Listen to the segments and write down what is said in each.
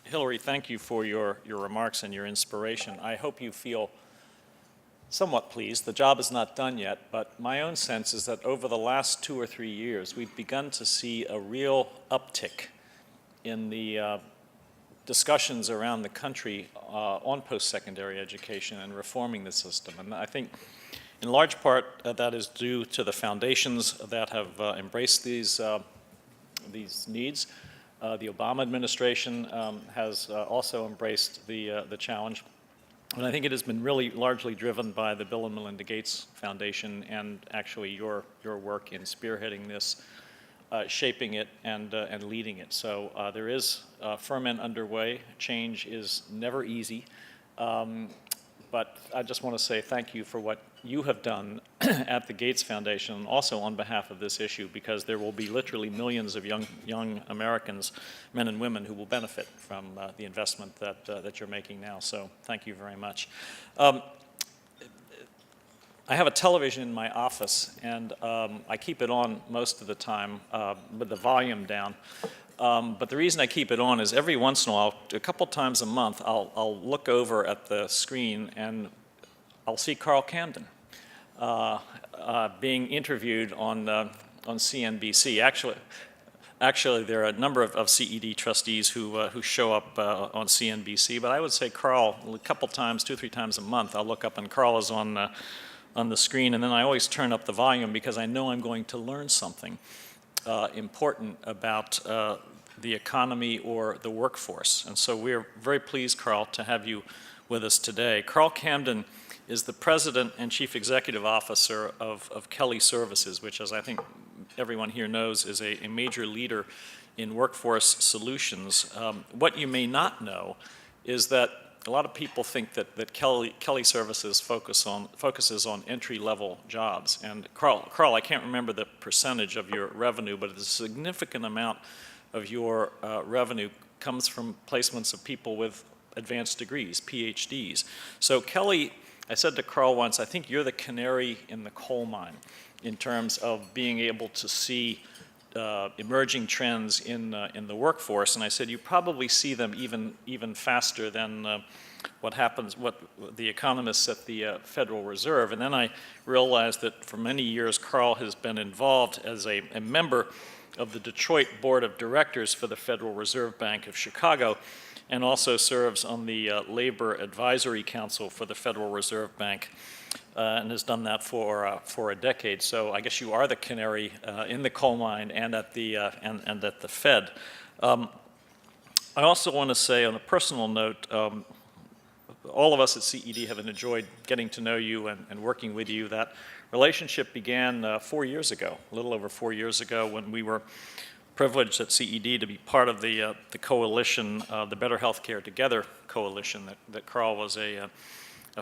Hillary, thank you for your remarks and your inspiration. I hope you feel somewhat pleased. The job is not done yet, but my own sense is that over the last 2 or 3 years, we've begun to see a real uptick in the discussions around the country on post-secondary education and reforming the system. And I think in large part that is due to the foundations that have embraced these needs. The Obama administration has also embraced the challenge. And I think it has been really largely driven by the Bill and Melinda Gates Foundation and actually your work in spearheading this, shaping it and leading it. So there is ferment underway. Change is never easy. But I just want to say thank you for what you have done at the Gates Foundation and also on behalf of this issue, because there will be literally millions of young Americans, men and women, who will benefit from the investment that you're making now. So thank you very much. I have a television in my office, and I keep it on most of the time with the volume down. But the reason I keep it on is every once in a while, a couple times a month, I'll look over at the screen and I'll see Carl Camden being interviewed on CNBC. Actually, there are a number of CED trustees who show up on CNBC, but I would say Carl, a couple times, 2 or 3 times a month, I'll look up and Carl is on the screen, and then I always turn up the volume because I know I'm going to learn something important about the economy or the workforce. And so we're very pleased, Carl, to have you with us today. Carl Camden is the President and Chief Executive Officer of Kelly Services, which, as I think everyone here knows, is a major leader in workforce solutions. What you may not know is that a lot of people think that Kelly Services focuses on entry-level jobs. And Carl, I can't remember the percentage of your revenue, but a significant amount of your revenue comes from placements of people with advanced degrees, PhDs. So Kelly, I said to Carl once, I think you're the canary in the coal mine in terms of being able to see emerging trends in the workforce, and I said you probably see them even faster than what the economists at the Federal Reserve. And then I realized that for many years Carl has been involved as a member of the Detroit Board of Directors for the Federal Reserve Bank of Chicago, and also serves on the Labor Advisory Council for the Federal Reserve Bank. And has done that for a decade. So I guess you are the canary in the coal mine and at the Fed. I also want to say, on a personal note, all of us at CED have enjoyed getting to know you and working with you. That relationship began 4 years ago, a little over 4 years ago, when we were privileged at CED to be part of the coalition, the Better Healthcare Together coalition that Carl was a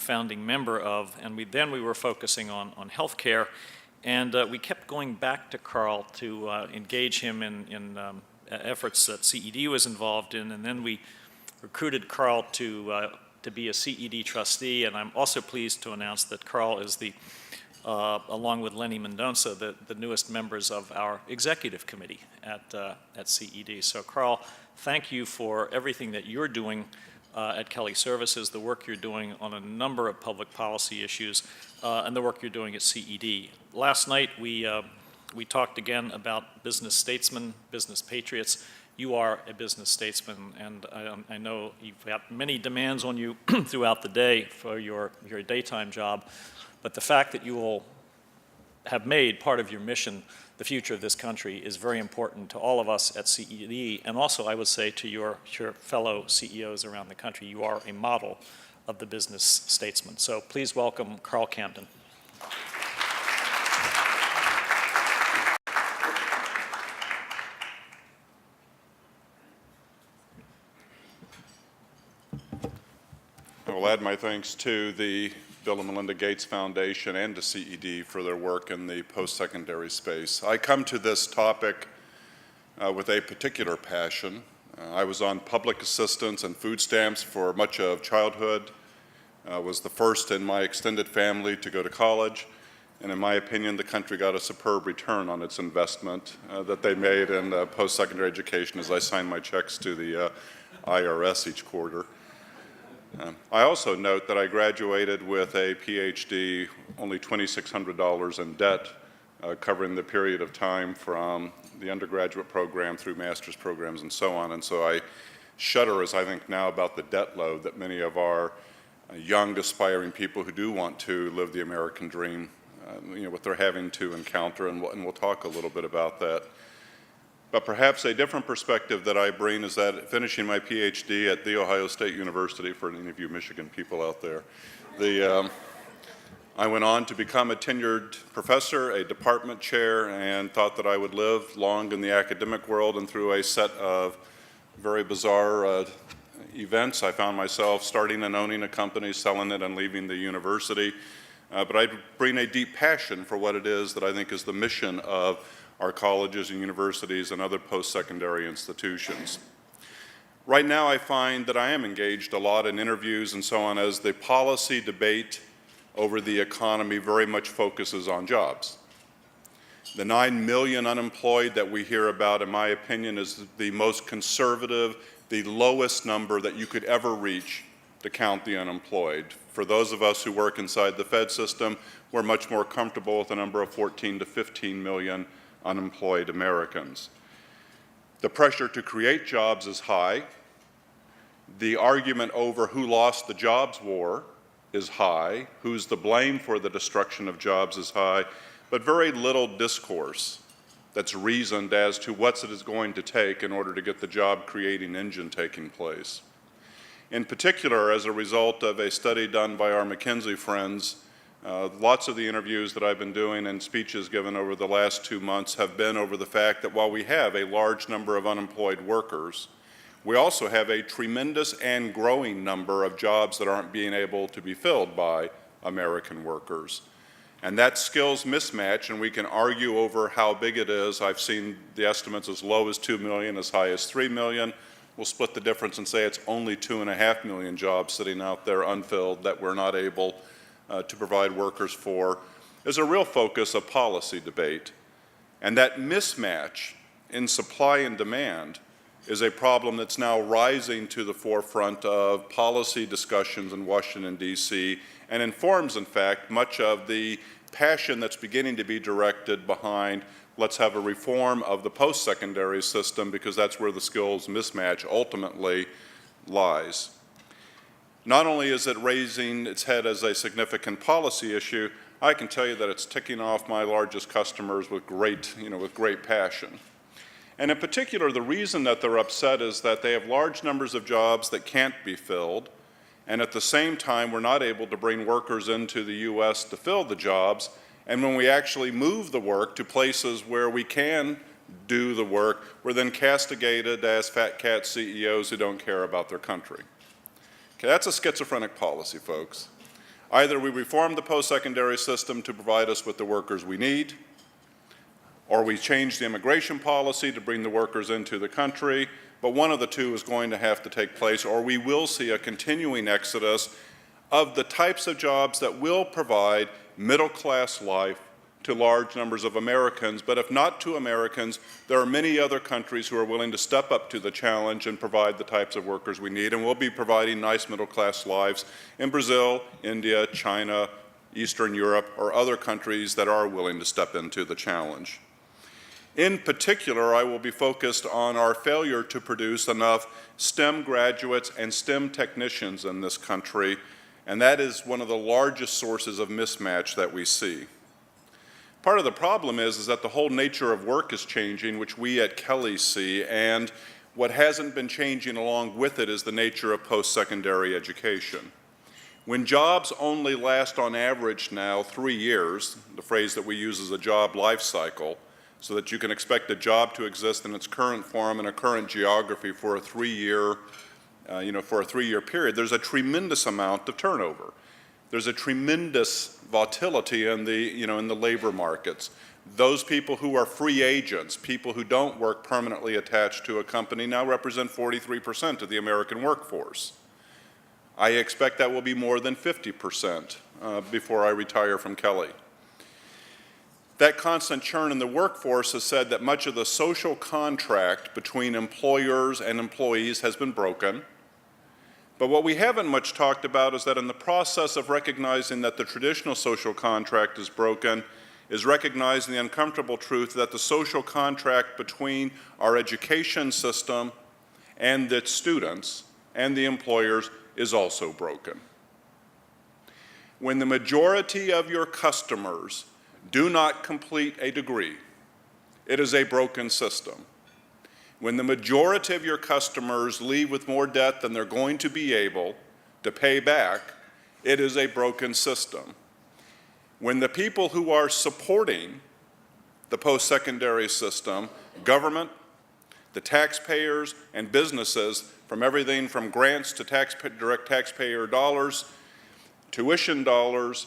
founding member of, and we were focusing on healthcare, and we kept going back to Carl to engage him in efforts that CED was involved in, and then we recruited Carl to be a CED trustee, and I'm also pleased to announce that Carl is along with Lenny Mendonça, the newest members of our executive committee at CED. So Carl, thank you for everything that you're doing at Kelly Services, the work you're doing on a number of public policy issues, and the work you're doing at CED. Last night we talked again about business statesmen, business patriots. You are a business statesman, and I know you've got many demands on you throughout the day for your daytime job, but the fact that you will have made part of your mission the future of this country is very important to all of us at CED, and also I would say to your fellow CEOs around the country. You are a model of the business statesman. So please welcome Carl Camden. I will add my thanks to the Bill and Melinda Gates Foundation and to CED for their work in the post-secondary space. I come to this topic with a particular passion. I was on public assistance and food stamps for much of childhood, was the first in my extended family to go to college, and in my opinion, the country got a superb return on its investment that they made in post-secondary education as I signed my checks to the IRS each quarter. I also note that I graduated with a PhD, only $2,600 in debt, covering the period of time from the undergraduate program through master's programs and so on. And so I shudder as I think now about the debt load that many of our young, aspiring people who do want to live the American dream, what they're having to encounter, and we'll talk a little bit about that. But perhaps a different perspective that I bring is that finishing my PhD at The Ohio State University, for any of you Michigan people out there, I went on to become a tenured professor, a department chair, and thought that I would live long in the academic world, and through a set of very bizarre events, I found myself starting and owning a company, selling it, and leaving the university. But I bring a deep passion for what it is that I think is the mission of our colleges and universities and other post-secondary institutions. Right now, I find that I am engaged a lot in interviews and so on as the policy debate over the economy very much focuses on jobs. The 9 million unemployed that we hear about, in my opinion, is the most conservative, the lowest number that you could ever reach to count the unemployed. For those of us who work inside the Fed system, we're much more comfortable with a number of 14 to 15 million unemployed Americans. The pressure to create jobs is high. The argument over who lost the jobs war is high. Who's to blame for the destruction of jobs is high. But very little discourse that's reasoned as to what it is going to take in order to get the job-creating engine taking place. In particular, as a result of a study done by our McKinsey friends, lots of the interviews that I've been doing and speeches given over the last 2 months have been over the fact that while we have a large number of unemployed workers, we also have a tremendous and growing number of jobs that aren't being able to be filled by American workers. And that skills mismatch, and we can argue over how big it is. I've seen the estimates as low as 2 million, as high as 3 million. We'll split the difference and say it's only 2.5 million jobs sitting out there unfilled that we're not able to provide workers for, is a real focus of policy debate. And that mismatch in supply and demand is a problem that's now rising to the forefront of policy discussions in Washington, D.C., and informs, in fact, much of the passion that's beginning to be directed behind let's have a reform of the post-secondary system, because that's where the skills mismatch ultimately lies. Not only is it raising its head as a significant policy issue, I can tell you that it's ticking off my largest customers with great passion. And in particular, the reason that they're upset is that they have large numbers of jobs that can't be filled, and at the same time, we're not able to bring workers into the U.S. to fill the jobs. And when we actually move the work to places where we can do the work, we're then castigated as fat cat CEOs who don't care about their country. Okay, that's a schizophrenic policy, folks. Either we reform the post-secondary system to provide us with the workers we need, or we change the immigration policy to bring the workers into the country, but one of the two is going to have to take place, or we will see a continuing exodus of the types of jobs that will provide middle-class life to large numbers of Americans. But if not to Americans, there are many other countries who are willing to step up to the challenge and provide the types of workers we need, and we'll be providing nice middle-class lives in Brazil, India, China, Eastern Europe, or other countries that are willing to step into the challenge. In particular, I will be focused on our failure to produce enough STEM graduates and STEM technicians in this country, and that is one of the largest sources of mismatch that we see. Part of the problem is that the whole nature of work is changing, which we at Kelly see, and what hasn't been changing along with it is the nature of post-secondary education. When jobs only last on average now 3 years, the phrase that we use is a job life cycle, so that you can expect a job to exist in its current form and a current geography for a 3-year period, there's a tremendous amount of turnover. There's a tremendous volatility in the labor markets. Those people who are free agents, people who don't work permanently attached to a company, now represent 43% of the American workforce. I expect that will be more than 50% before I retire from Kelly. That constant churn in the workforce has said that much of the social contract between employers and employees has been broken. But what we haven't much talked about is that in the process of recognizing that the traditional social contract is broken, is recognizing the uncomfortable truth that the social contract between our education system and its students and the employers is also broken. When the majority of your customers do not complete a degree, it is a broken system. When the majority of your customers leave with more debt than they're going to be able to pay back, it is a broken system. When the people who are supporting the post-secondary system, government, the taxpayers, and businesses, from everything from grants to direct taxpayer dollars, tuition dollars,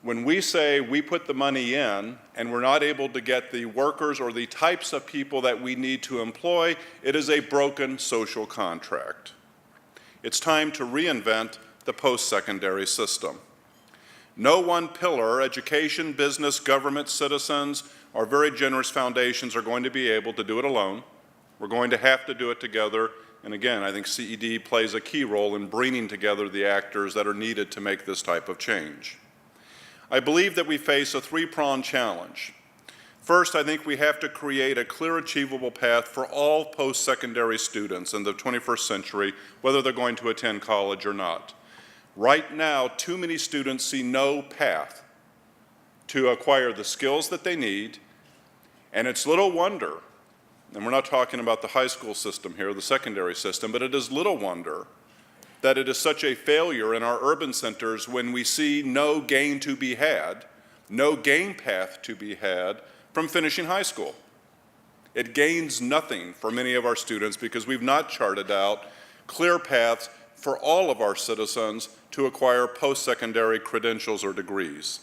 when we say we put the money in and we're not able to get the workers or the types of people that we need to employ, it is a broken social contract. It's time to reinvent the post-secondary system. No one pillar, education, business, government, citizens, or very generous foundations are going to be able to do it alone. We're going to have to do it together. And again, I think CED plays a key role in bringing together the actors that are needed to make this type of change. I believe that we face a three-pronged challenge. First, I think we have to create a clear, achievable path for all post-secondary students in the 21st century, whether they're going to attend college or not. Right now, too many students see no path to acquire the skills that they need, and it's little wonder, and we're not talking about the high school system here, the secondary system, but it is little wonder that it is such a failure in our urban centers when we see no gain to be had, no gain path to be had from finishing high school. It gains nothing for many of our students because we've not charted out clear paths for all of our citizens to acquire post-secondary credentials or degrees.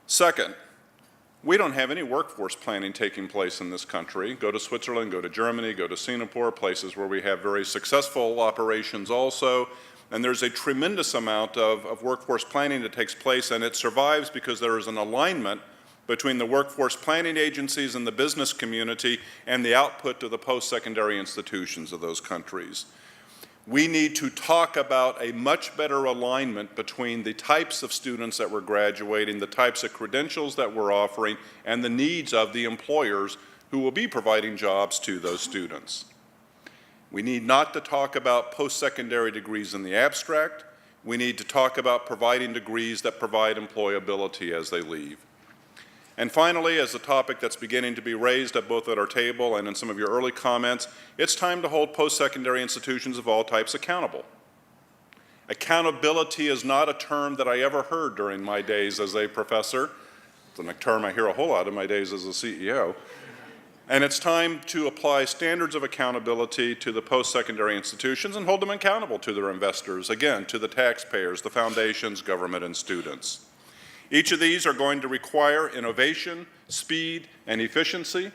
Second, we don't have any workforce planning taking place in this country. Go to Switzerland, go to Germany, go to Singapore, places where we have very successful operations also. And there's a tremendous amount of workforce planning that takes place, and it survives because there is an alignment between the workforce planning agencies and the business community and the output to the post-secondary institutions of those countries. We need to talk about a much better alignment between the types of students that we're graduating, the types of credentials that we're offering, and the needs of the employers who will be providing jobs to those students. We need not to talk about post-secondary degrees in the abstract. We need to talk about providing degrees that provide employability as they leave. And finally, as a topic that's beginning to be raised at both at our table and in some of your early comments, it's time to hold post-secondary institutions of all types accountable. Accountability is not a term that I ever heard during my days as a professor. It's a term I hear a whole lot in my days as a CEO. And it's time to apply standards of accountability to the post-secondary institutions and hold them accountable to their investors, again, to the taxpayers, the foundations, government, and students. Each of these are going to require innovation, speed, and efficiency.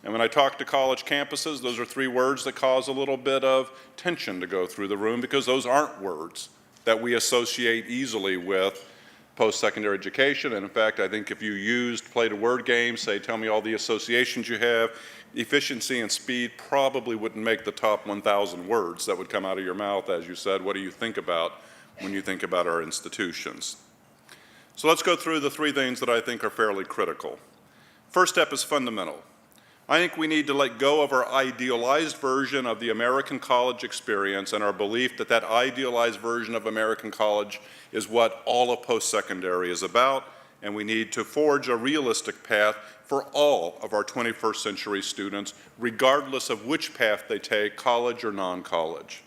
And when I talk to college campuses, those are three words that cause a little bit of tension to go through the room because those aren't words that we associate easily with post-secondary education. And in fact, I think if you played a word game, say, tell me all the associations you have, efficiency and speed probably wouldn't make the top 1,000 words that would come out of your mouth as you said, what do you think about when you think about our institutions? So let's go through the three things that I think are fairly critical. First step is fundamental. I think we need to let go of our idealized version of the American college experience and our belief that that idealized version of American college is what all of post-secondary is about, and we need to forge a realistic path for all of our 21st century students, regardless of which path they take, college or non-college.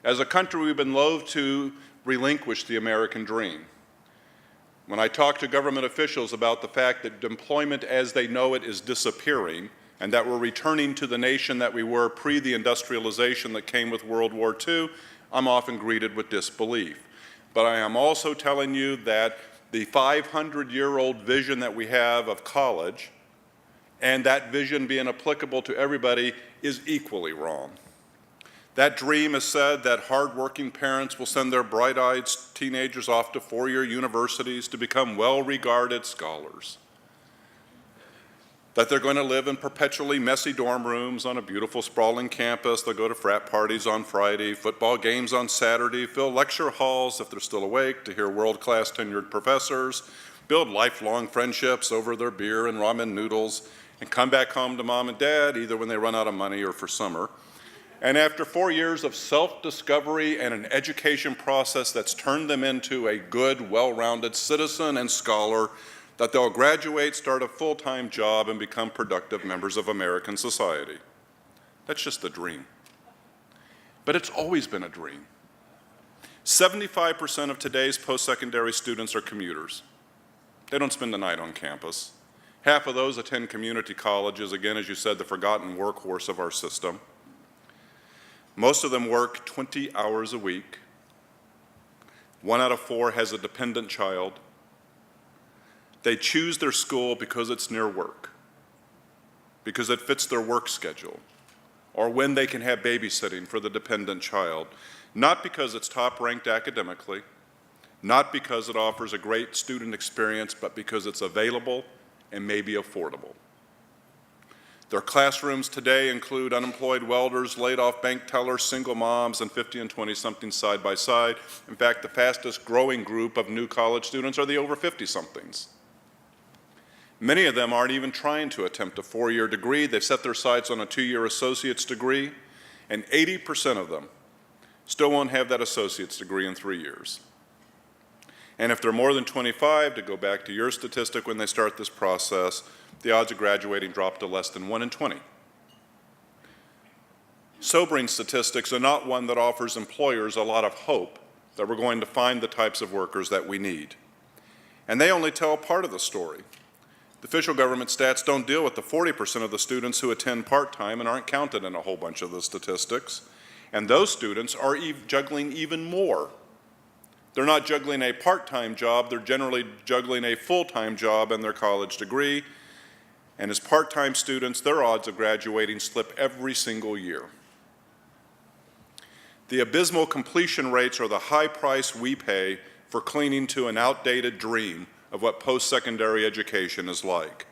As a country, we've been loath to relinquish the American dream. When I talk to government officials about the fact that employment as they know it is disappearing and that we're returning to the nation that we were pre the industrialization that came with World War II, I'm often greeted with disbelief. But I am also telling you that the 500-year-old vision that we have of college and that vision being applicable to everybody is equally wrong. That dream has said that hardworking parents will send their bright-eyed teenagers off to four-year universities to become well-regarded scholars. that they're going to live in perpetually messy dorm rooms on a beautiful sprawling campus. They'll go to frat parties on Friday, football games on Saturday, fill lecture halls if they're still awake to hear world-class tenured professors, build lifelong friendships over their beer and ramen noodles, and come back home to mom and dad either when they run out of money or for summer. And after 4 years of self-discovery and an education process that's turned them into a good, well-rounded citizen and scholar, that they'll graduate, start a full-time job, and become productive members of American society. That's just a dream. But it's always been a dream. 75% of today's post-secondary students are commuters. They don't spend the night on campus. Half of those attend community colleges, again, as you said, the forgotten workhorse of our system. Most of them work 20 hours a week. 1 out of 4 has a dependent child. They choose their school because it's near work, because it fits their work schedule, or when they can have babysitting for the dependent child, not because it's top-ranked academically, not because it offers a great student experience, but because it's available and maybe affordable. Their classrooms today include unemployed welders, laid-off bank tellers, single moms, and 50 and 20-somethings side by side. In fact, the fastest growing group of new college students are the over 50-somethings. Many of them aren't even trying to attempt a 4-year degree. They've set their sights on a 2-year associate's degree, and 80% of them still won't have that associate's degree in 3 years. And if they're more than 25, to go back to your statistic when they start this process, the odds of graduating drop to less than 1 in 20. Sobering statistics are not one that offers employers a lot of hope that we're going to find the types of workers that we need. And they only tell part of the story. The official government stats don't deal with the 40% of the students who attend part-time and aren't counted in a whole bunch of the statistics. And those students are juggling even more. They're not juggling a part-time job, they're generally juggling a full-time job and their college degree. And as part-time students, their odds of graduating slip every single year. The abysmal completion rates are the high price we pay for clinging to an outdated dream of what post-secondary education is like.